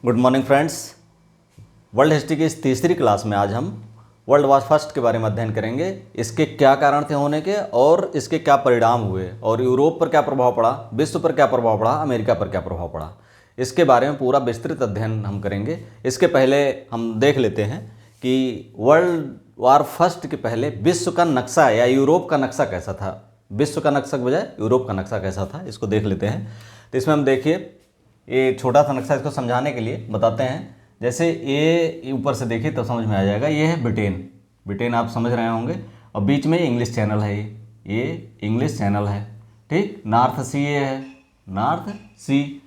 Good morning friends. World history की इस तीसरी क्लास में आज हम वर्ल्ड वार फर्स्ट के बारे में अध्ययन करेंगे। इसके क्या कारण थे होने के और इसके क्या परिणाम हुए और यूरोप पर क्या प्रभाव पड़ा, विश्व पर क्या प्रभाव पड़ा, अमेरिका पर क्या प्रभाव पड़ा, इसके बारे में पूरा विस्तृत अध्ययन हम करेंगे। इसके पहले हम देख लेते हैं कि वर्ल्ड वार फर्स्ट के पहले विश्व का नक्शा या यूरोप का नक्शा कैसा था। विश्व का नक्शा के बजाय यूरोप का नक्शा कैसा था, इसको देख लेते हैं। तो इसमें हम देखिए, ये छोटा सा नक्शा, इसको समझाने के लिए बताते हैं। जैसे ये ऊपर से देखिए तो समझ में आ जाएगा। ये है ब्रिटेन, ब्रिटेन आप समझ रहे होंगे, और बीच में इंग्लिश चैनल है, ये इंग्लिश चैनल है, ठीक। नॉर्थ सी ये है, नॉर्थ सी,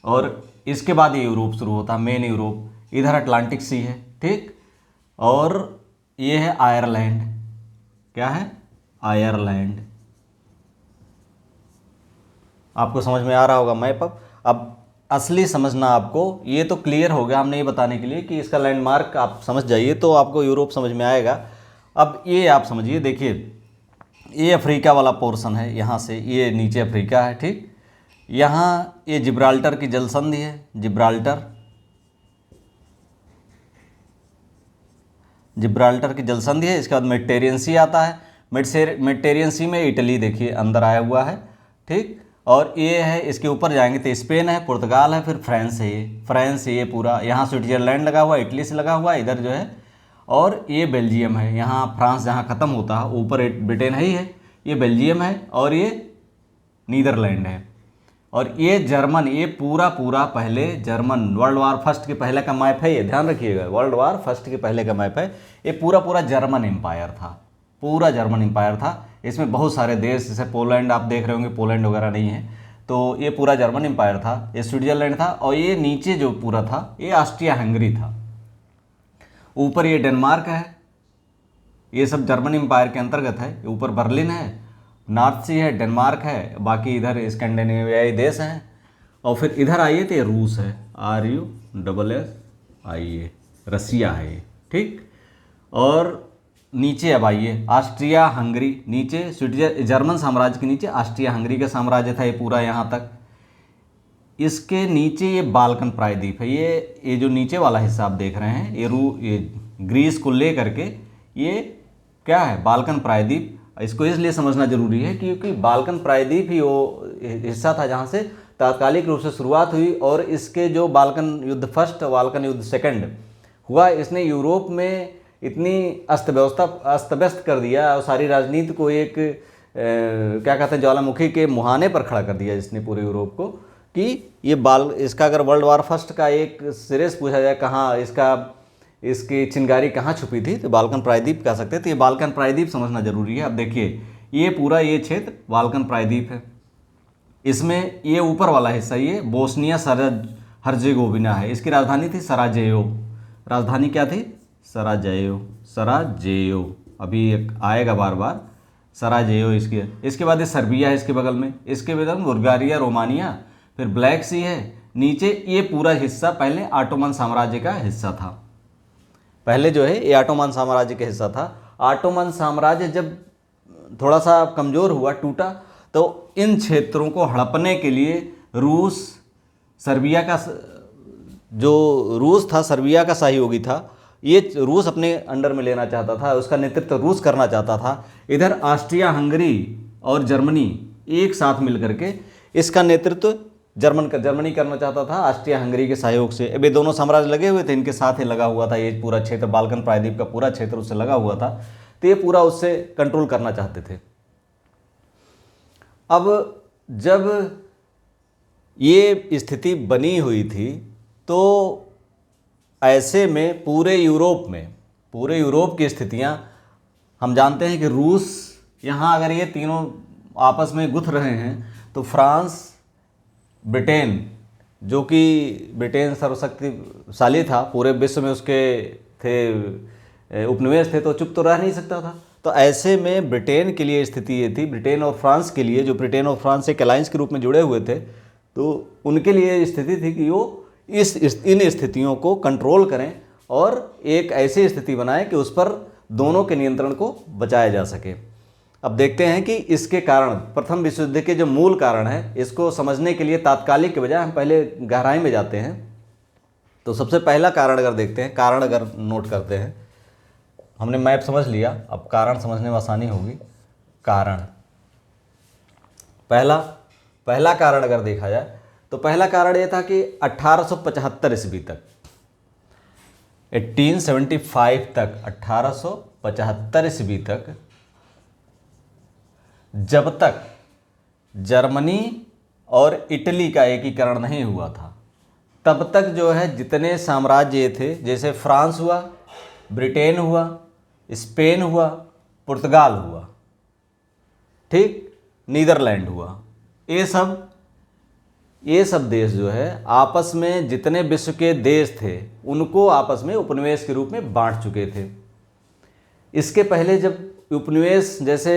और इसके बाद ये यूरोप शुरू होता है, मेन यूरोप। इधर अटलांटिक सी है, ठीक। और ये है आयरलैंड, क्या है, आयरलैंड। आपको समझ में आ रहा होगा मैप। अब असली समझना आपको, ये तो क्लियर हो गया हमने ये बताने के लिए कि इसका लैंडमार्क आप समझ जाइए तो आपको यूरोप समझ में आएगा। अब ये आप समझिए, देखिए ये अफ्रीका वाला पोर्शन है, यहाँ से ये नीचे अफ्रीका है, ठीक। यहाँ ये जिब्राल्टर की जलसंधि है, जिब्राल्टर की जलसंधि है। इसके बाद मेडिटेरियन सी आता है, मेडिटेरियन सी में इटली देखिए अंदर आया हुआ है, ठीक। और ये है, इसके ऊपर जाएंगे तो स्पेन है, पुर्तगाल है, फिर फ्रांस है, ये फ्रांस ये पूरा। यहाँ स्विट्जरलैंड लगा हुआ है, इटली से लगा हुआ है इधर जो है, और ये बेल्जियम है। यहाँ फ्रांस जहाँ ख़त्म होता है, ऊपर ब्रिटेन है ही है, ये बेल्जियम है, और ये नीदरलैंड है। और ये जर्मन, ये पूरा पहले जर्मन, वर्ल्ड वार फर्स्ट के पहले का मैप है, ये ध्यान रखिएगा, वर्ल्ड वार फर्स्ट के पहले का मैप है। ये पूरा जर्मन एम्पायर था, पूरा जर्मन एम्पायर था। इसमें बहुत सारे देश, जैसे पोलैंड आप देख रहे होंगे, पोलैंड वगैरह नहीं है, तो ये पूरा जर्मन एम्पायर था। ये स्विट्जरलैंड था, और ये नीचे जो पूरा था ये ऑस्ट्रिया हंगरी था। ऊपर ये डेनमार्क है, ये सब जर्मन एम्पायर के अंतर्गत है। ऊपर बर्लिन है, नॉर्थ सी है, डेनमार्क है, बाकी इधर स्कैंडिनेवियाई देश हैं। और फिर इधर आइए तो ये रूस है, RUSSIA, रसिया है ये, ठीक। और नीचे अब आइए, ऑस्ट्रिया हंगरी नीचे, जर्मन साम्राज्य के नीचे ऑस्ट्रिया हंगरी का साम्राज्य था, ये पूरा यहाँ तक। इसके नीचे ये बाल्कन प्रायद्वीप है, ये जो नीचे वाला हिस्सा आप देख रहे हैं, ये ग्रीस को ले करके ये क्या है, बाल्कन प्रायद्वीप। इसको इसलिए समझना जरूरी है क्योंकि बाल्कन प्रायद्वीप ही वो हिस्सा था जहाँ से तात्कालिक रूप से शुरुआत हुई। और इसके जो बाल्कन युद्ध फर्स्ट, बाल्कन युद्ध सेकंड हुआ, इसने यूरोप में इतनी अस्त व्यस्त कर दिया और सारी राजनीति को एक क्या कहते हैं, ज्वालामुखी के मुहाने पर खड़ा कर दिया इसने पूरे यूरोप को, कि ये इसका अगर वर्ल्ड वार फर्स्ट का एक सिरे से पूछा जाए कहाँ इसकी चिंगारी कहाँ छुपी थी, तो बाल्कन प्रायद्वीप कह सकते हैं। तो ये बाल्कन प्रायद्वीप समझना जरूरी है। अब देखिए, ये पूरा ये क्षेत्र बाल्कन प्रायद्वीप है। इसमें ये ऊपर वाला हिस्सा ये बोस्निया हर्जेगोविना है, इसकी राजधानी थी सराजेयो। राजधानी क्या थी, सराजेयो। अभी आएगा बार बार सराजेयो इसके बाद ये सर्बिया है इसके बगल में, इसके बगल में बुल्गारिया, रोमानिया, फिर ब्लैक सी है नीचे। ये पूरा हिस्सा पहले ऑटोमन साम्राज्य का हिस्सा था। पहले जो है ये ऑटोमन साम्राज्य का हिस्सा था। ऑटोमन साम्राज्य जब थोड़ा सा कमज़ोर हुआ, टूटा, तो इन क्षेत्रों को हड़पने के लिए रूस, सर्बिया का जो रूस था, सर्बिया का सहयोगी था, ये रूस अपने अंडर में लेना चाहता था, उसका नेतृत्व रूस करना चाहता था। इधर ऑस्ट्रिया हंगरी और जर्मनी एक साथ मिलकर के इसका नेतृत्व जर्मनी करना चाहता था, ऑस्ट्रिया हंगरी के सहयोग से। अब ये दोनों साम्राज्य लगे हुए थे, इनके साथ ही लगा हुआ था ये पूरा क्षेत्र, बाल्कन प्रायद्वीप का पूरा क्षेत्र उससे लगा हुआ था। तो ये पूरा उससे कंट्रोल करना चाहते थे। अब जब ये स्थिति बनी हुई थी तो ऐसे में पूरे यूरोप की स्थितियां हम जानते हैं कि रूस, यहाँ अगर ये तीनों आपस में गुथ रहे हैं तो फ्रांस, ब्रिटेन, जो कि ब्रिटेन सर्वशक्तिशाली था, पूरे विश्व में उसके थे उपनिवेश थे, तो चुप तो रह नहीं सकता था। तो ऐसे में ब्रिटेन के लिए स्थिति ये थी, ब्रिटेन और फ्रांस के लिए, जो ब्रिटेन और फ्रांस एक अलायंस के रूप में जुड़े हुए थे, तो उनके लिए स्थिति थी कि वो इन स्थितियों को कंट्रोल करें और एक ऐसी स्थिति बनाएं कि उस पर दोनों के नियंत्रण को बचाया जा सके। अब देखते हैं कि इसके कारण, प्रथम विश्व युद्ध के जो मूल कारण है, इसको समझने के लिए तात्कालिक के बजाय हम पहले गहराई में जाते हैं। तो सबसे पहला कारण अगर देखते हैं, कारण अगर नोट करते हैं, हमने मैप समझ लिया, अब कारण समझने में आसानी होगी। कारण, पहला कारण अगर देखा जाए तो पहला कारण ये था कि 1875 ईस्वी तक, 1875 तक, 1875 ईस्वी तक, जब तक जर्मनी और इटली का एकीकरण नहीं हुआ था, तब तक जो है जितने साम्राज्य थे, जैसे फ्रांस हुआ, ब्रिटेन हुआ, स्पेन हुआ, पुर्तगाल हुआ, ठीक, नीदरलैंड हुआ, ये सब देश जो है आपस में, जितने विश्व के देश थे उनको आपस में उपनिवेश के रूप में बांट चुके थे। इसके पहले जब उपनिवेश, जैसे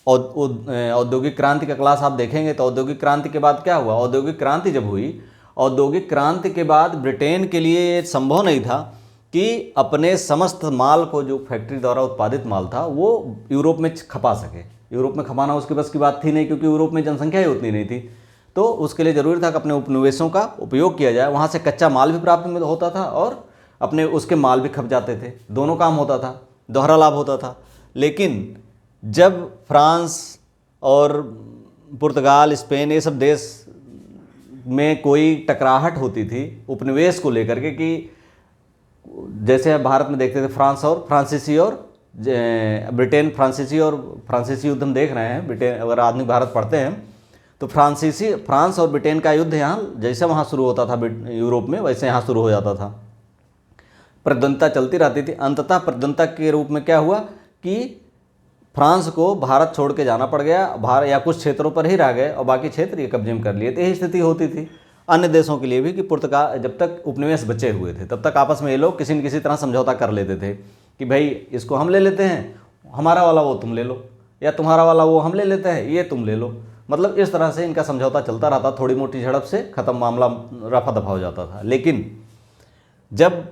औद्योगिक क्रांति का क्लास आप देखेंगे तो औद्योगिक क्रांति के बाद क्या हुआ, औद्योगिक क्रांति जब हुई, औद्योगिक क्रांति के बाद ब्रिटेन के लिए ये संभव नहीं था कि अपने समस्त माल को, जो फैक्ट्री द्वारा उत्पादित माल था, वो यूरोप में खपा सके। यूरोप में खपाना उसके बस की बात थी नहीं, क्योंकि यूरोप में जनसंख्या ही उतनी नहीं थी। तो उसके लिए ज़रूरी था कि अपने उपनिवेशों का उपयोग किया जाए, वहाँ से कच्चा माल भी प्राप्त होता था और अपने उसके माल भी खप जाते थे, दोनों काम होता था, दोहरा लाभ होता था। लेकिन जब फ्रांस और पुर्तगाल, स्पेन, ये सब देश में कोई टकराहट होती थी उपनिवेश को लेकर के, कि जैसे भारत में देखते थे फ्रांस और फ्रांसीसी और ब्रिटेन, फ्रांसीसी युद्ध हम देख रहे हैं। ब्रिटेन, अगर आधुनिक भारत पढ़ते हैं तो फ्रांस और ब्रिटेन का युद्ध यहाँ जैसे वहाँ शुरू होता था यूरोप में, वैसे यहाँ शुरू हो जाता था। प्रतिद्वंदिता चलती रहती थी। अंततः प्रतिद्वंदिता के रूप में क्या हुआ कि फ्रांस को भारत छोड़ के जाना पड़ गया, भारत या कुछ क्षेत्रों पर ही रह गए और बाकी क्षेत्र ये कब्जे में कर लिए। तो यही स्थिति होती थी अन्य देशों के लिए भी कि पुर्तगाल, जब तक उपनिवेश बचे हुए थे तब तक आपस में ये लोग किसी न किसी तरह समझौता कर लेते थे कि भाई इसको हम ले लेते हैं, हमारा वाला वो तुम ले लो, या तुम्हारा वाला वो हम ले लेते हैं, ये तुम ले लो। मतलब इस तरह से इनका समझौता चलता रहता, थोड़ी मोटी झड़प से ख़त्म, मामला रफा दफा हो जाता था। लेकिन जब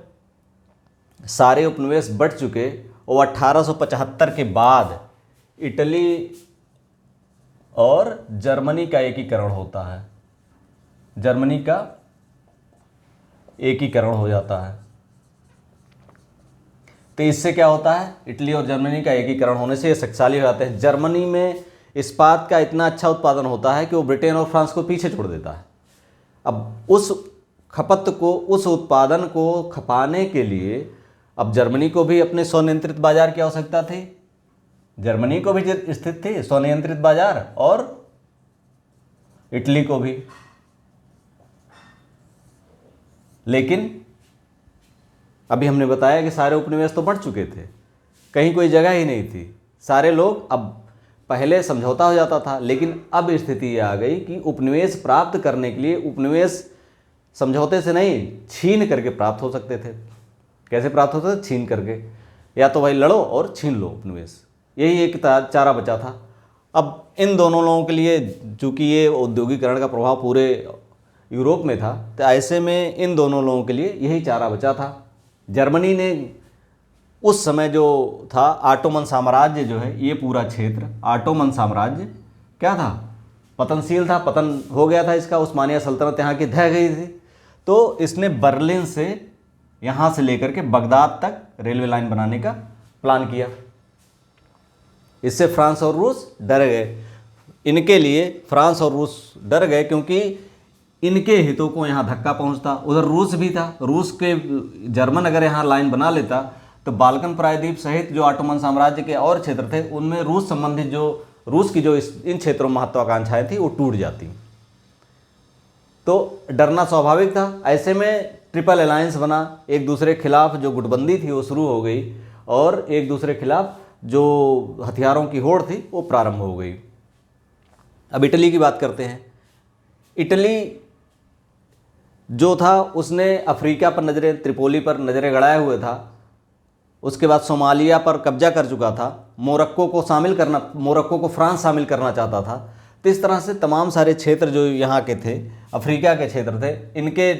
सारे उपनिवेश बट चुके और 1875 के बाद इटली और जर्मनी का एकीकरण होता है, जर्मनी का एकीकरण हो जाता है। तो इससे क्या होता है, इटली और जर्मनी का एकीकरण होने से ये शक्तिशाली हो जाते हैं। जर्मनी में इस्पात का इतना अच्छा उत्पादन होता है कि वो ब्रिटेन और फ्रांस को पीछे छोड़ देता है। अब उस खपत को, उस उत्पादन को खपाने के लिए अब जर्मनी को भी अपने स्वनियंत्रित बाजार की आवश्यकता थी, जर्मनी को भी स्थित थी स्वनियंत्रित बाजार, और इटली को भी। लेकिन अभी हमने बताया कि सारे उपनिवेश तो बढ़ चुके थे, कहीं कोई जगह ही नहीं थी, सारे लोग, अब पहले समझौता हो जाता था, लेकिन अब स्थिति ये आ गई कि उपनिवेश प्राप्त करने के लिए उपनिवेश समझौते से नहीं, छीन करके प्राप्त हो सकते थे। कैसे प्राप्त होते थे? छीन करके, या तो भाई लड़ो और छीन लो उपनिवेश, यही एक चारा बचा था। अब इन दोनों लोगों के लिए, चूँकि ये औद्योगिकरण का प्रभाव पूरे यूरोप में था, तो ऐसे में इन दोनों लोगों के लिए यही चारा बचा था। जर्मनी ने उस समय जो था, ऑटोमन साम्राज्य जो है, ये पूरा क्षेत्र, ऑटोमन साम्राज्य क्या था, पतनशील था, पतन हो गया था इसका, उस्मानिया सल्तनत यहाँ की ढह गई थी। तो इसने बर्लिन से, यहाँ से लेकर के बगदाद तक रेलवे लाइन बनाने का प्लान किया। इससे फ्रांस और रूस डर गए। इनके लिए फ्रांस और रूस डर गए क्योंकि इनके हितों को यहाँ धक्का पहुँचता। उधर रूस भी था, रूस के, जर्मन अगर यहाँ लाइन बना लेता तो बाल्कन प्रायद्वीप सहित जो ऑटोमन साम्राज्य के और क्षेत्र थे उनमें रूस संबंधित जो, रूस की जो इन क्षेत्रों में महत्वाकांक्षाएं थी वो टूट जाती। तो डरना स्वाभाविक था। ऐसे में ट्रिपल अलायंस बना, एक दूसरे के खिलाफ जो गुटबंदी थी वो शुरू हो गई और एक दूसरे के खिलाफ जो हथियारों की होड़ थी वो प्रारंभ हो गई। अब इटली की बात करते हैं। इटली जो था उसने अफ्रीका पर नज़रें, त्रिपोली पर नज़रें गड़ाए हुए था, उसके बाद सोमालिया पर कब्जा कर चुका था, मोरक्को को शामिल करना, मोरक्को को फ्रांस शामिल करना चाहता था। तो इस तरह से तमाम सारे क्षेत्र जो यहाँ के थे, अफ्रीका के क्षेत्र थे, इनके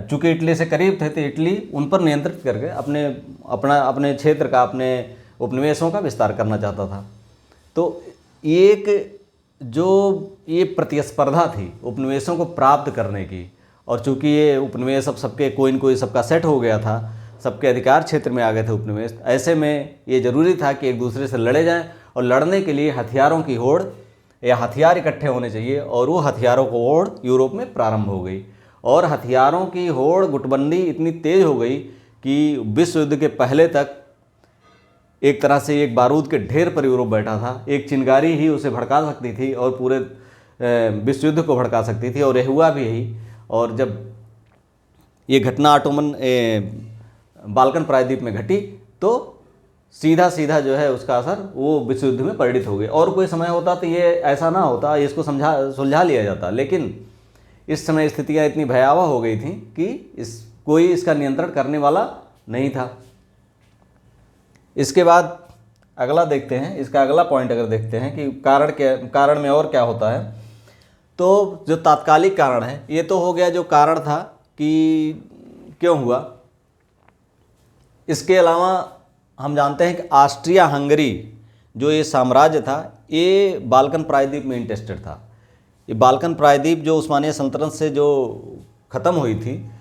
चूँकि इटली से करीब थे तो इटली उन पर नियंत्रित करके अपने क्षेत्र का, अपने उपनिवेशों का विस्तार करना चाहता था। तो एक जो ये प्रतिस्पर्धा थी उपनिवेशों को प्राप्त करने की और चूंकि ये उपनिवेश अब सबके कोई न कोई सबका सेट हो गया था, सबके अधिकार क्षेत्र में आ गए थे उपनिवेश, ऐसे में ये ज़रूरी था कि एक दूसरे से लड़े जाएं और लड़ने के लिए हथियारों की होड़ या हथियार इकट्ठे होने चाहिए। और वो हथियारों की होड़ यूरोप में प्रारंभ हो गई और हथियारों की होड़ गुटबंदी इतनी तेज हो गई कि विश्व युद्ध के पहले तक एक तरह से एक बारूद के ढेर पर यूरोप बैठा था। एक चिंगारी ही उसे भड़का सकती थी और पूरे विश्व युद्ध को भड़का सकती थी, और यह हुआ भी यही। और जब ये घटना ऑटोमन बाल्कन प्रायद्वीप में घटी तो सीधा सीधा जो है उसका असर वो विश्व युद्ध में परिणित हो गई। और कोई समय होता तो ये ऐसा ना होता, इसको सुलझा लिया जाता, लेकिन इस समय स्थितियाँ इतनी भयावह हो गई थी कि कोई इसका नियंत्रण करने वाला नहीं था। इसके बाद अगला देखते हैं, इसका अगला पॉइंट अगर देखते हैं कि कारण में और क्या होता है, तो जो तात्कालिक कारण है, ये तो हो गया जो कारण था कि क्यों हुआ। इसके अलावा हम जानते हैं कि ऑस्ट्रिया हंगरी जो ये साम्राज्य था, ये बाल्कन प्रायद्वीप में इंटरेस्टेड था। ये बाल्कन प्रायद्वीप जो उस्मानिया सल्तनत से जो ख़त्म हुई थी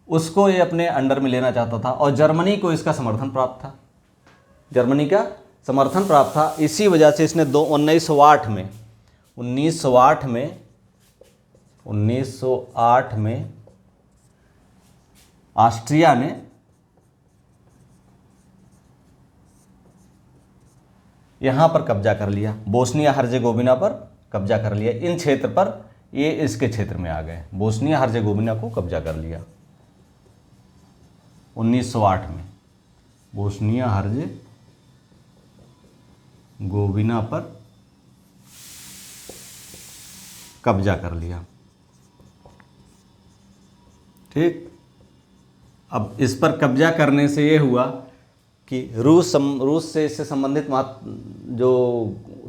उसको ये अपने अंडर में लेना चाहता था, और जर्मनी को इसका समर्थन प्राप्त था, जर्मनी का समर्थन प्राप्त था। इसी वजह से इसने 1908 में ऑस्ट्रिया ने यहाँ पर कब्जा कर लिया, बोस्निया हर्जेगोविना पर कब्जा कर लिया। इन क्षेत्र पर ये इसके क्षेत्र में आ गए, बोस्निया हर्जेगोविना को कब्जा कर लिया 1908 में, बोस्निया हर्जेगोविना पर कब्जा कर लिया। ठीक, अब इस पर कब्जा करने से ये हुआ कि रूस से इससे संबंधित जो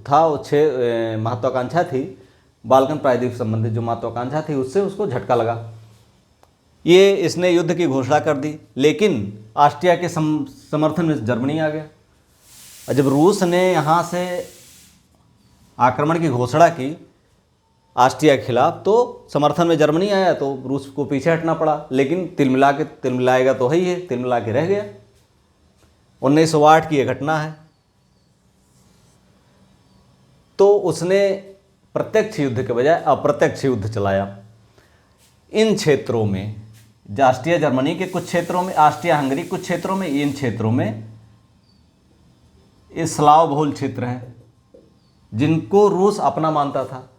था वो महत्वाकांक्षा थी, बाल्कन प्रायद्वीप संबंधित जो महत्वाकांक्षा थी उससे उसको झटका लगा। ये इसने युद्ध की घोषणा कर दी, लेकिन ऑस्ट्रिया के समर्थन में जर्मनी आ गया। और जब रूस ने यहाँ से आक्रमण की घोषणा की ऑस्ट्रिया के खिलाफ, तो समर्थन में जर्मनी आया, तो रूस को पीछे हटना पड़ा। लेकिन तिलमिलाएगा तो ही है, तिलमिला के रह गया। 1908 की यह घटना है। तो उसने प्रत्यक्ष युद्ध के बजाय अप्रत्यक्ष युद्ध चलाया इन क्षेत्रों में, ऑस्ट्रिया जर्मनी के कुछ क्षेत्रों में, ऑस्ट्रिया हंगरी कुछ क्षेत्रों में, इन क्षेत्रों में ये स्लाव बहुल क्षेत्र हैं जिनको रूस अपना मानता था।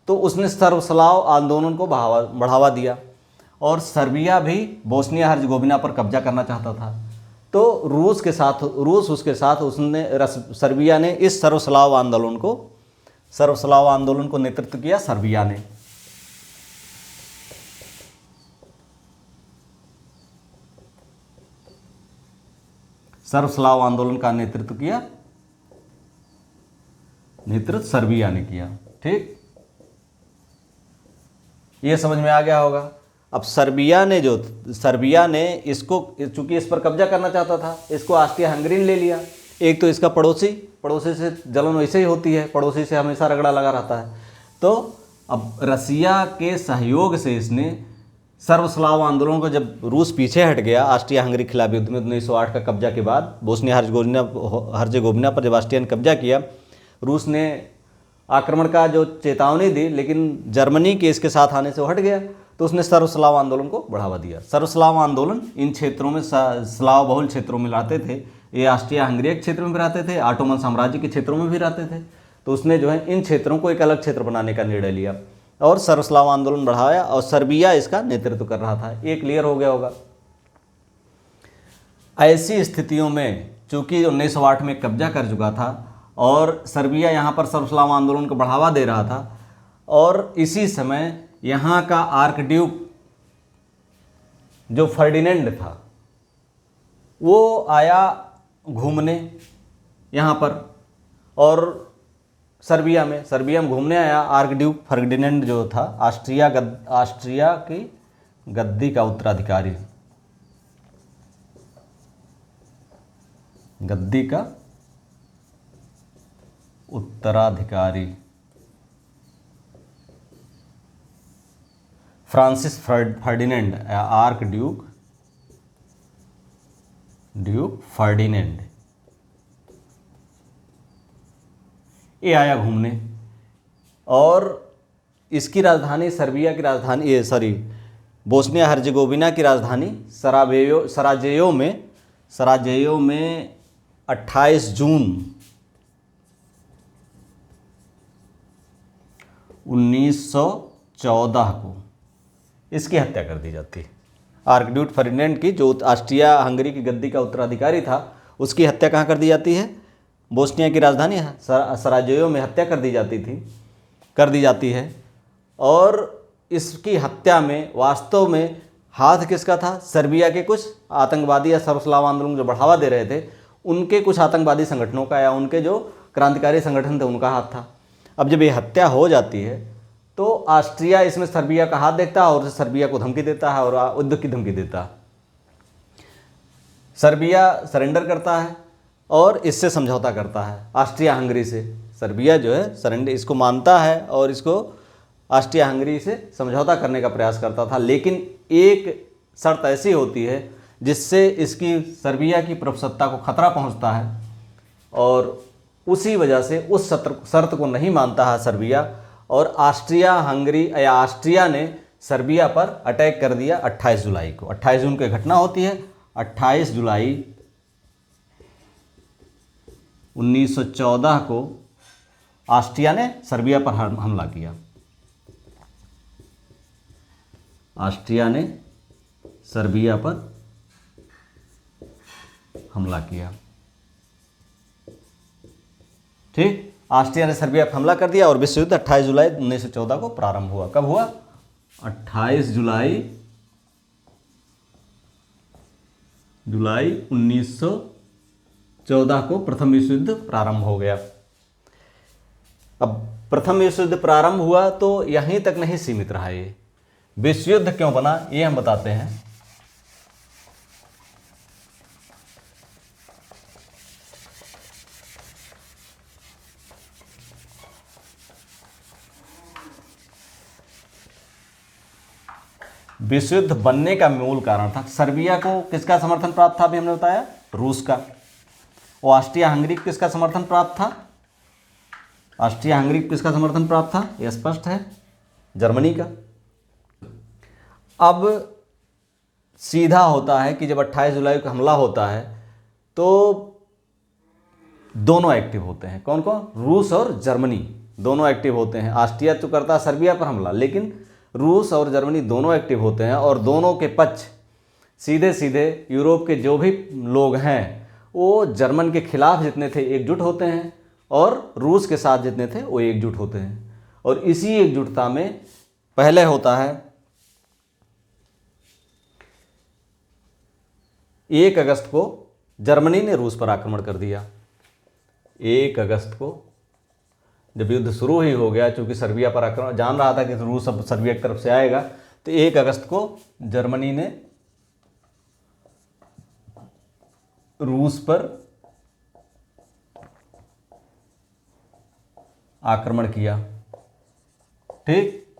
तो उसने सर्वस्लाव आंदोलन को बढ़ावा दिया, और सर्बिया भी बोस्निया हर्जेगोविना पर कब्जा करना चाहता था। तो रूस उसके साथ सर्बिया ने इस सर्वस्लाव आंदोलन को नेतृत्व किया। सर्बिया ने सर्वस्लाव आंदोलन का नेतृत्व सर्बिया ने किया। ठीक, ये समझ में आ गया होगा। अब सर्बिया ने इसको, चूंकि इस पर कब्जा करना चाहता था, इसको ऑस्ट्रिया हंगरी ने ले लिया। एक तो इसका पड़ोसी से जलन वैसे ही होती है, पड़ोसी से हमेशा रगड़ा लगा रहता है। तो अब रसिया के सहयोग से इसने सर्वस्लाव आंदोलन को, जब रूस पीछे हट गया ऑस्ट्रिया हंगरी के खिलाफ युद्ध में 1908 का कब्जा के बाद, बोस्निया हर्जेगोविना पर जब ऑस्ट्रिया ने कब्जा किया, रूस ने आक्रमण का जो चेतावनी दी, लेकिन जर्मनी के इसके साथ आने से वो हट गया। तो उसने सर्वस्लाव आंदोलन को बढ़ावा दिया। सर्वस्लाव आंदोलन इन क्षेत्रों में, स्लाव बहुल क्षेत्रों में रहते थे, ये ऑस्ट्रिया हंगरी के क्षेत्र में भी रहते थे, ऑटोमन साम्राज्य के क्षेत्रों में भी रहते थे। तो उसने जो है इन क्षेत्रों को एक अलग क्षेत्र बनाने का निर्णय लिया और सर्वस्लाव आंदोलन बढ़ाया, और सर्बिया इसका नेतृत्व कर रहा था। ये क्लियर हो गया होगा। ऐसी स्थितियों में चूंकि 1908 में कब्जा कर चुका था और सर्बिया यहाँ पर सर्वस्लाव आंदोलन को बढ़ावा दे रहा था, और इसी समय यहाँ का आर्कड्यूक जो फर्डिनेंड था वो आया घूमने यहाँ पर, और सर्बिया में घूमने आया। आर्कड्यूक फर्डिनेंड जो था ऑस्ट्रिया की गद्दी का उत्तराधिकारी, Francis Ferdinand, arc Duke Ferdinand, ये आया घूमने। और इसकी राजधानी सर्बिया की राजधानी, ये सॉरी, बोस्निया हर्जेगोविना की राजधानी सराजेयो में 28 जून 1914 को इसकी हत्या कर दी जाती है। आर्कड्यूक फर्डिनेंड की, जो ऑस्ट्रिया हंगरी की गद्दी का उत्तराधिकारी था, उसकी हत्या कहाँ कर दी जाती है? बोस्निया की राजधानी सराजेयो में हत्या कर दी जाती है। और इसकी हत्या में वास्तव में हाथ किसका था? सर्बिया के कुछ आतंकवादी या सर्वस्लाव आंदोलन जो बढ़ावा दे रहे थे, उनके कुछ आतंकवादी संगठनों का, या उनके जो क्रांतिकारी संगठन थे उनका हाथ था। अब जब ये हत्या हो जाती है तो ऑस्ट्रिया इसमें सर्बिया का हाथ देखता है और सर्बिया को धमकी देता है और युद्ध की धमकी देता है। सर्बिया सरेंडर करता है और इससे समझौता करता है ऑस्ट्रिया हंगरी से। सर्बिया जो है सरेंडर इसको मानता है और इसको ऑस्ट्रिया हंगरी से समझौता करने का प्रयास करता था, लेकिन एक शर्त ऐसी होती है जिससे इसकी सर्बिया की प्रभुसत्ता को खतरा पहुंचता है, और उसी वजह से उस शर्त को नहीं मानता है सर्बिया, और ऑस्ट्रिया हंगरी या ऑस्ट्रिया ने सर्बिया पर अटैक कर दिया 28 जुलाई को। 28 जून की घटना होती है। 28 जुलाई 1914 को ऑस्ट्रिया ने सर्बिया पर हमला किया। ऑस्ट्रिया ने सर्बिया पर हमला किया। ठीक, ऑस्ट्रिया ने सर्बिया पर हमला कर दिया और विश्व युद्ध 28 जुलाई 1914 को प्रारंभ हुआ। कब हुआ? 28 जुलाई 1914 को प्रथम विश्व युद्ध प्रारंभ हो गया। अब प्रथम विश्व युद्ध प्रारंभ हुआ तो यहीं तक नहीं सीमित रहा। ये विश्व युद्ध क्यों बना ये हम बताते हैं। विश्व युद्ध बनने का मूल कारण था, सर्बिया को किसका समर्थन प्राप्त था? अभी हमने बताया रूस का। और ऑस्ट्रिया हंगरी को किसका समर्थन प्राप्त था? ऑस्ट्रिया हंगरी को किसका समर्थन प्राप्त था? यह स्पष्ट है, जर्मनी का। अब सीधा होता है कि जब 28 जुलाई को हमला होता है तो दोनों एक्टिव होते हैं। कौन कौन? रूस और जर्मनी दोनों एक्टिव होते हैं। ऑस्ट्रिया तो करता है सर्बिया पर हमला, लेकिन रूस और जर्मनी दोनों एक्टिव होते हैं, और दोनों के पक्ष सीधे सीधे यूरोप के जो भी लोग हैं वो जर्मन के खिलाफ जितने थे एकजुट होते हैं, और रूस के साथ जितने थे वो एकजुट होते हैं। और इसी एकजुटता में पहले होता है 1 अगस्त को जर्मनी ने रूस पर आक्रमण कर दिया। 1 अगस्त को जब युद्ध शुरू ही हो गया, चूंकि सर्बिया पर आक्रमण, जान रहा था कि रूस अब सर्बिया की तरफ से आएगा, तो 1 अगस्त को जर्मनी ने रूस पर आक्रमण किया। ठीक,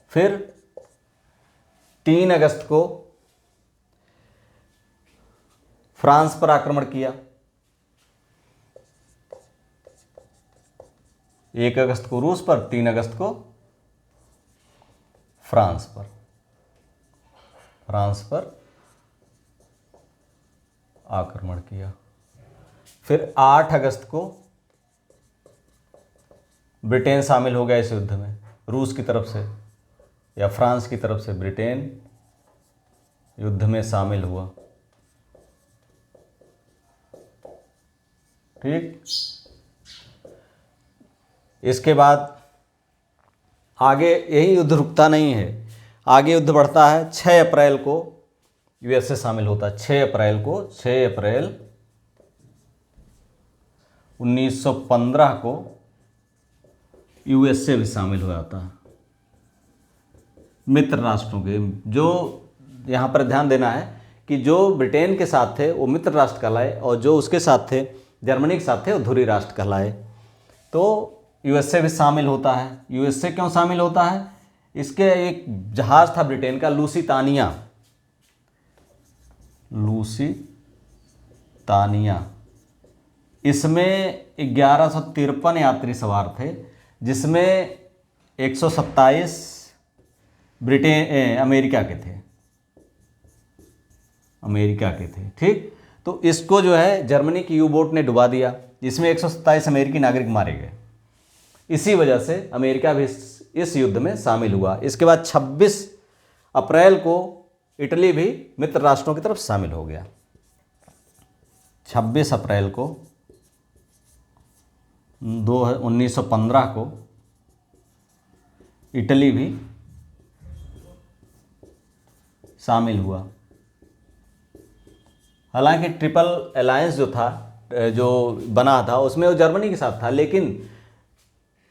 फिर 3 अगस्त को फ्रांस पर आक्रमण किया। 1 अगस्त को रूस पर, 3 अगस्त को फ्रांस पर आक्रमण किया। फिर 8 अगस्त को ब्रिटेन शामिल हो गया इस युद्ध में। रूस की तरफ से या फ्रांस की तरफ से ब्रिटेन युद्ध में शामिल हुआ। ठीक, इसके बाद आगे यही युद्ध रुकता नहीं है, आगे युद्ध बढ़ता है। 6 अप्रैल को यूएसए शामिल होता है। 6 अप्रैल 1915 को यूएसए भी शामिल हो जाता है। मित्र राष्ट्रों के, जो यहाँ पर ध्यान देना है कि जो ब्रिटेन के साथ थे वो मित्र राष्ट्र कहलाए, और जो उसके साथ थे जर्मनी के साथ थे वो धुरी राष्ट्र कहलाए। तो यूएसए भी शामिल होता है। यूएसए क्यों शामिल होता है? इसके एक जहाज था ब्रिटेन का लूसितानिया, इसमें 1153 यात्री सवार थे, जिसमें 127 अमेरिका के थे। ठीक, तो इसको जो है जर्मनी की यू बोट ने डुबा दिया, जिसमें 127 अमेरिकी नागरिक मारे गए। इसी वजह से अमेरिका भी इस युद्ध में शामिल हुआ। इसके बाद 26 अप्रैल को इटली भी मित्र राष्ट्रों की तरफ शामिल हो गया। 26 अप्रैल को 1915 को इटली भी शामिल हुआ। हालांकि ट्रिपल अलायंस जो बना था उसमें वो जर्मनी के साथ था, लेकिन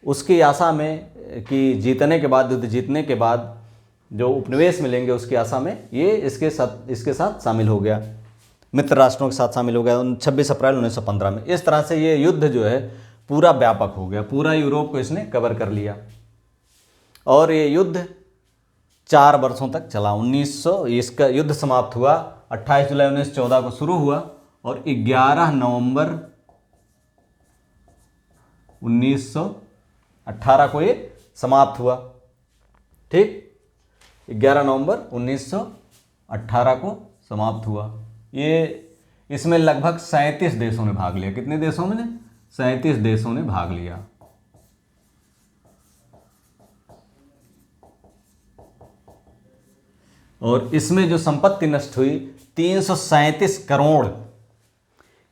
उसकी आशा में कि युद्ध जीतने के बाद जो उपनिवेश मिलेंगे उसकी आशा में ये इसके साथ शामिल हो गया, मित्र राष्ट्रों के साथ शामिल हो गया 26 अप्रैल 1915 में। इस तरह से ये युद्ध जो है पूरा व्यापक हो गया, पूरा यूरोप को इसने कवर कर लिया और ये युद्ध 4 वर्षों तक चला। इसका युद्ध समाप्त हुआ 28 जुलाई 1914 को शुरू हुआ और 11 नवंबर 1918 को ये समाप्त हुआ। ठीक, 11 नवंबर 1918 को समाप्त हुआ। इसमें लगभग 37 देशों ने भाग लिया। कितने देशों में? 37 देशों ने भाग लिया। और इसमें जो संपत्ति नष्ट हुई 337 करोड़,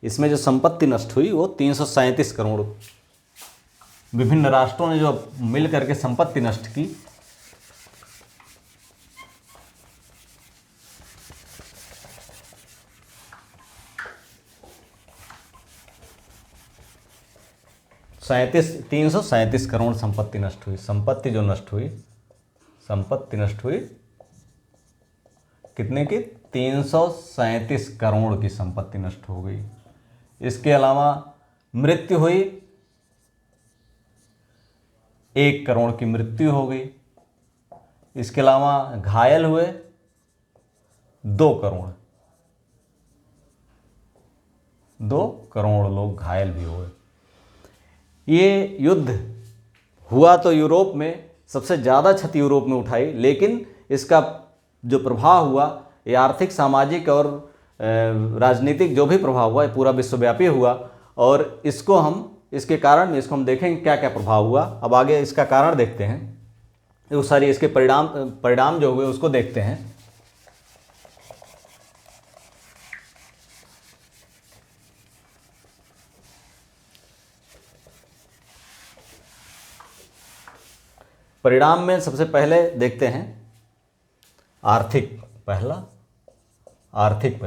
इसमें जो संपत्ति नष्ट हुई वो 337 करोड़। विभिन्न राष्ट्रों ने जो मिल करके संपत्ति नष्ट की। सैंतीस 337 करोड़ संपत्ति नष्ट हुई। संपत्ति नष्ट हुई कितने की? 337 करोड़ की संपत्ति नष्ट हो गई। इसके अलावा मृत्यु हुई, 1 करोड़ की मृत्यु हो गई। इसके अलावा घायल हुए 2 करोड़, 2 करोड़ लोग घायल भी हुए। ये युद्ध हुआ तो यूरोप में सबसे ज़्यादा क्षति यूरोप में उठाई, लेकिन इसका जो प्रभाव हुआ ये आर्थिक, सामाजिक और राजनीतिक जो भी प्रभाव हुआ ये पूरा विश्वव्यापी हुआ। और इसके कारण इसको हम देखेंगे क्या क्या प्रभाव हुआ। अब आगे इसका कारण देखते हैं, वो सारी इसके परिणाम जो हुए उसको देखते हैं। परिणाम में सबसे पहले देखते हैं आर्थिक परिणाम। आर्थिक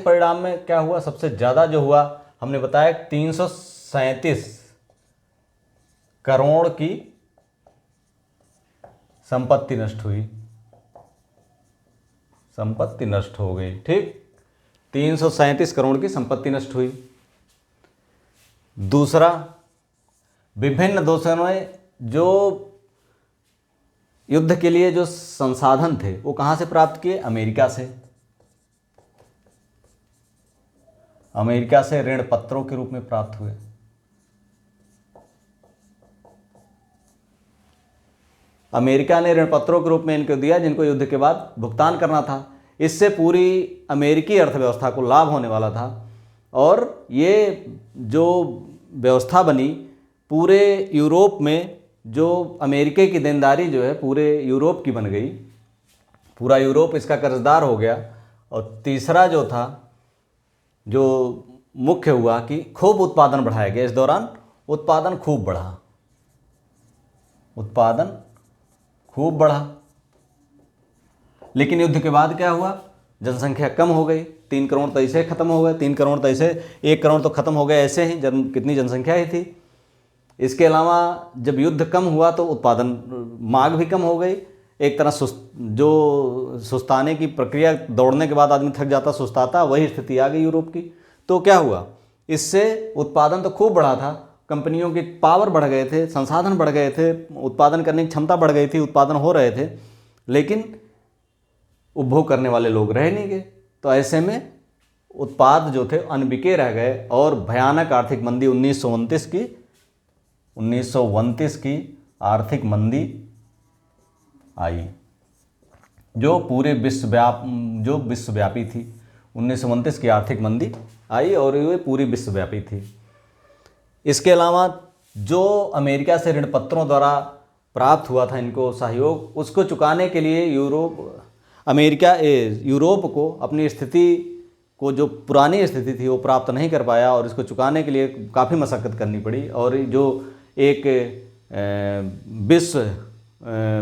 परिणाम में क्या हुआ? सबसे ज़्यादा जो हुआ हमने बताया 337 करोड़ की संपत्ति नष्ट हुई, संपत्ति नष्ट हो गई। ठीक, 337 करोड़ की संपत्ति नष्ट हुई। दूसरा, विभिन्न देशों ने जो युद्ध के लिए जो संसाधन थे वो कहाँ से प्राप्त किए? अमेरिका से ऋण पत्रों के रूप में प्राप्त हुए। अमेरिका ने ऋण पत्रों के रूप में इनको दिया, जिनको युद्ध के बाद भुगतान करना था। इससे पूरी अमेरिकी अर्थव्यवस्था को लाभ होने वाला था और ये जो व्यवस्था बनी पूरे यूरोप में, जो अमेरिका की देनदारी जो है पूरे यूरोप की बन गई, पूरा यूरोप इसका कर्जदार हो गया। और तीसरा जो था, जो मुख्य हुआ कि खूब उत्पादन बढ़ाया गया। इस दौरान उत्पादन खूब बढ़ा। लेकिन युद्ध के बाद क्या हुआ? जनसंख्या कम हो गई। 3 करोड़ तो ऐसे खत्म हो गए, 3 करोड़ तो ऐसे, 1 करोड़ तो खत्म हो गए ऐसे ही, कितनी जनसंख्या ही थी। इसके अलावा जब युद्ध कम हुआ तो उत्पादन मांग भी कम हो गई। एक तरह जो सुस्ताने की प्रक्रिया, दौड़ने के बाद आदमी थक जाता, सुस्ताता, वही स्थिति आ गई यूरोप की। तो क्या हुआ? इससे उत्पादन तो खूब बढ़ा था, कंपनियों की पावर बढ़ गए थे, संसाधन बढ़ गए थे, उत्पादन करने की क्षमता बढ़ गई थी, उत्पादन हो रहे थे, लेकिन उपभोग करने वाले लोग रह नहीं गए। तो ऐसे में उत्पाद जो थे अनबिके रह गए और भयानक आर्थिक मंदी 1929 की आर्थिक मंदी आई, जो विश्वव्यापी थी। 1929 की आर्थिक मंदी आई और ये पूरी विश्वव्यापी थी। इसके अलावा जो अमेरिका से ऋण पत्रों द्वारा प्राप्त हुआ था इनको सहयोग, उसको चुकाने के लिए यूरोप को अपनी स्थिति को, जो पुरानी स्थिति थी, वो प्राप्त नहीं कर पाया और इसको चुकाने के लिए काफ़ी मशक्क़त करनी पड़ी। और जो एक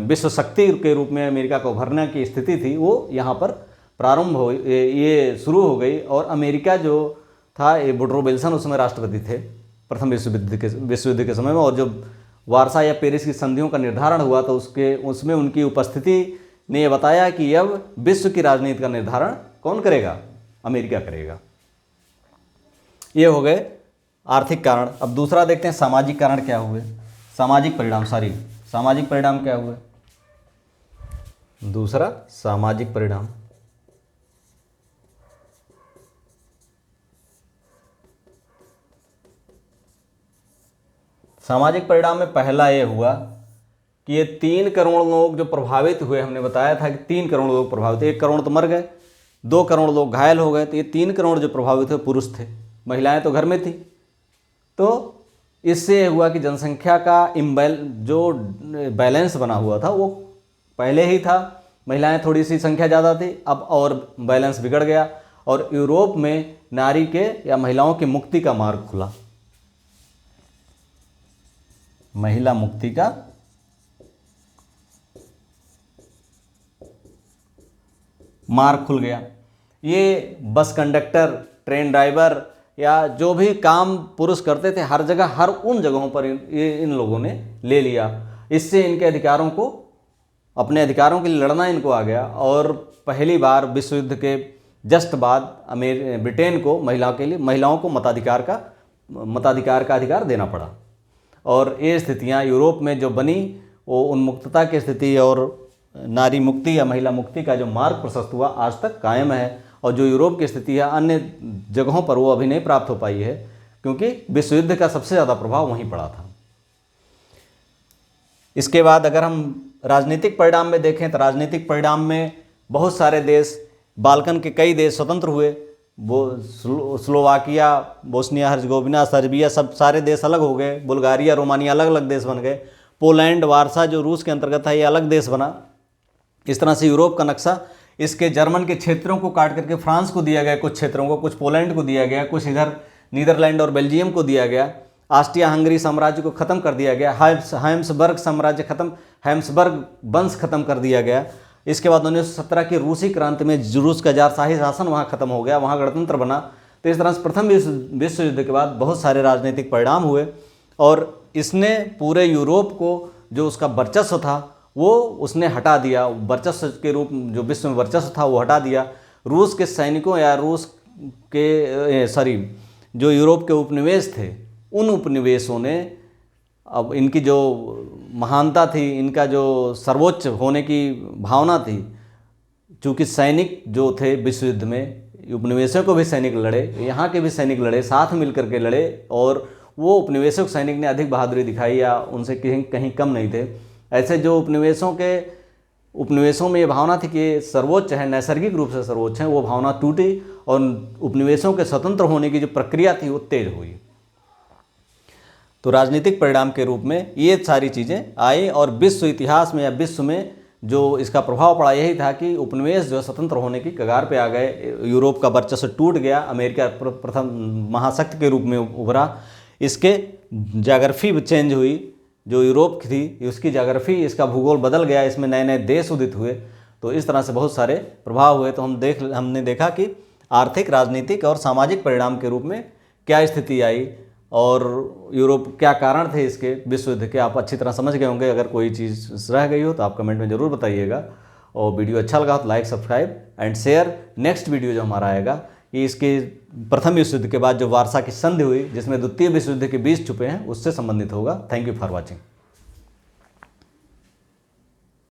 विश्व शक्ति के रूप में अमेरिका को उभरने की स्थिति थी, वो यहाँ पर प्रारंभ हो, ये शुरू हो गई। और अमेरिका जो था, ये वुडरो विल्सन उसमें राष्ट्रपति थे प्रथम विश्व युद्ध के समय में, और जब वारसा या पेरिस की संधियों का निर्धारण हुआ तो उसमें उनकी उपस्थिति ने यह बताया कि अब विश्व की राजनीति का निर्धारण कौन करेगा? अमेरिका करेगा। ये हो गए आर्थिक कारण। अब दूसरा देखते हैं सामाजिक कारण क्या हुए, सामाजिक परिणाम क्या हुए। दूसरा सामाजिक परिणाम, सामाजिक परिणाम में पहला ये हुआ कि ये 3 करोड़ लोग जो प्रभावित हुए, हमने बताया था कि 3 करोड़ लोग प्रभावित, 1 करोड़ तो मर गए, 2 करोड़ लोग घायल हो गए, तो ये 3 करोड़ जो प्रभावित हुए पुरुष थे, महिलाएं तो घर में थी। तो इससे हुआ कि जनसंख्या का जो बैलेंस बना हुआ था वो पहले ही था, महिलाएं थोड़ी सी संख्या ज़्यादा थी, अब और बैलेंस बिगड़ गया और यूरोप में नारी के या महिलाओं की मुक्ति का मार्ग खुला, महिला मुक्ति का मार्ग खुल गया। ये बस कंडक्टर, ट्रेन ड्राइवर या जो भी काम पुरुष करते थे, हर जगह, हर उन जगहों पर इन लोगों ने ले लिया। इससे इनके अधिकारों को, अपने अधिकारों के लिए लड़ना इनको आ गया। और पहली बार विश्व युद्ध के जस्ट बाद ब्रिटेन को महिलाओं को मताधिकार का अधिकार देना पड़ा। और ये स्थितियाँ यूरोप में जो बनी, वो उन्मुक्तता की स्थिति और नारी मुक्ति या महिला मुक्ति का जो मार्ग प्रशस्त हुआ आज तक कायम है। और जो यूरोप की स्थिति है अन्य जगहों पर वो अभी नहीं प्राप्त हो पाई है, क्योंकि विश्व युद्ध का सबसे ज़्यादा प्रभाव वहीं पड़ा था। इसके बाद अगर हम राजनीतिक परिणाम में देखें तो राजनीतिक परिणाम में बहुत सारे देश, बाल्कन के कई देश स्वतंत्र हुए। वो स्लोवाकिया, बोस्निया हर्जगोविना, सर्बिया, सब सारे देश अलग हो गए। बुल्गारिया, रोमानिया अलग अलग देश बन गए। पोलैंड, वारसा जो रूस के अंतर्गत था, ये अलग देश बना। इस तरह से यूरोप का नक्शा, इसके जर्मन के क्षेत्रों को काट करके फ्रांस को दिया गया, कुछ क्षेत्रों को, कुछ पोलैंड को दिया गया, कुछ इधर नीदरलैंड और बेल्जियम को दिया गया। ऑस्ट्रिया हंगरी साम्राज्य को ख़त्म कर दिया गया। हैम्सबर्ग साम्राज्य खत्म, हैम्सबर्ग वंश खत्म कर दिया गया। इसके बाद 1917 की रूसी क्रांति में रूस का जारशाही शासन वहाँ खत्म हो गया, वहाँ गणतंत्र बना। तो इस तरह से प्रथम विश्व युद्ध के बाद बहुत सारे राजनीतिक परिणाम हुए और इसने पूरे यूरोप को, जो उसका वर्चस्व था वो उसने हटा दिया। वर्चस्व के रूप, जो विश्व में वर्चस्व था वो हटा दिया। रूस के सैनिकों या जो यूरोप के उपनिवेश थे, उन उपनिवेशों ने, अब इनकी जो महानता थी, इनका जो सर्वोच्च होने की भावना थी, चूँकि सैनिक जो थे विश्व युद्ध में, उपनिवेशों को भी सैनिक लड़े, यहाँ के भी सैनिक लड़े, साथ मिल करके लड़े, और वो उपनिवेशक सैनिक ने अधिक बहादुरी दिखाई या उनसे कहीं कम नहीं थे। ऐसे जो उपनिवेशों में ये भावना थी कि ये सर्वोच्च है, नैसर्गिक रूप से सर्वोच्च है, वो भावना टूटी और उपनिवेशों के स्वतंत्र होने की जो प्रक्रिया थी वो तेज हुई। तो राजनीतिक परिणाम के रूप में ये सारी चीज़ें आई और विश्व इतिहास में या विश्व में जो इसका प्रभाव पड़ा यही था कि उपनिवेश जो स्वतंत्र होने की कगार पे आ गए, यूरोप का वर्चस्व टूट गया, अमेरिका प्रथम महाशक्ति के रूप में उभरा। इसके ज्योग्राफी चेंज हुई, जो यूरोप थी उसकी ज्योग्राफी, इसका भूगोल बदल गया, इसमें नए नए देश उदित हुए। तो इस तरह से बहुत सारे प्रभाव हुए। तो हमने देखा कि आर्थिक, राजनीतिक और सामाजिक परिणाम के रूप में क्या स्थिति आई और यूरोप क्या कारण थे इसके विश्व युद्ध के। आप अच्छी तरह समझ गए होंगे। अगर कोई चीज़ रह गई हो तो आप कमेंट में ज़रूर बताइएगा। और वीडियो अच्छा लगा तो like, subscribe and share. Next video जो हमारा आएगा ये इसके प्रथम विश्व युद्ध के बाद जो वार्सा की संधि हुई जिसमें द्वितीय विश्व युद्ध के बीज छुपे हैं उससे संबंधित होगा। Thank you for watching.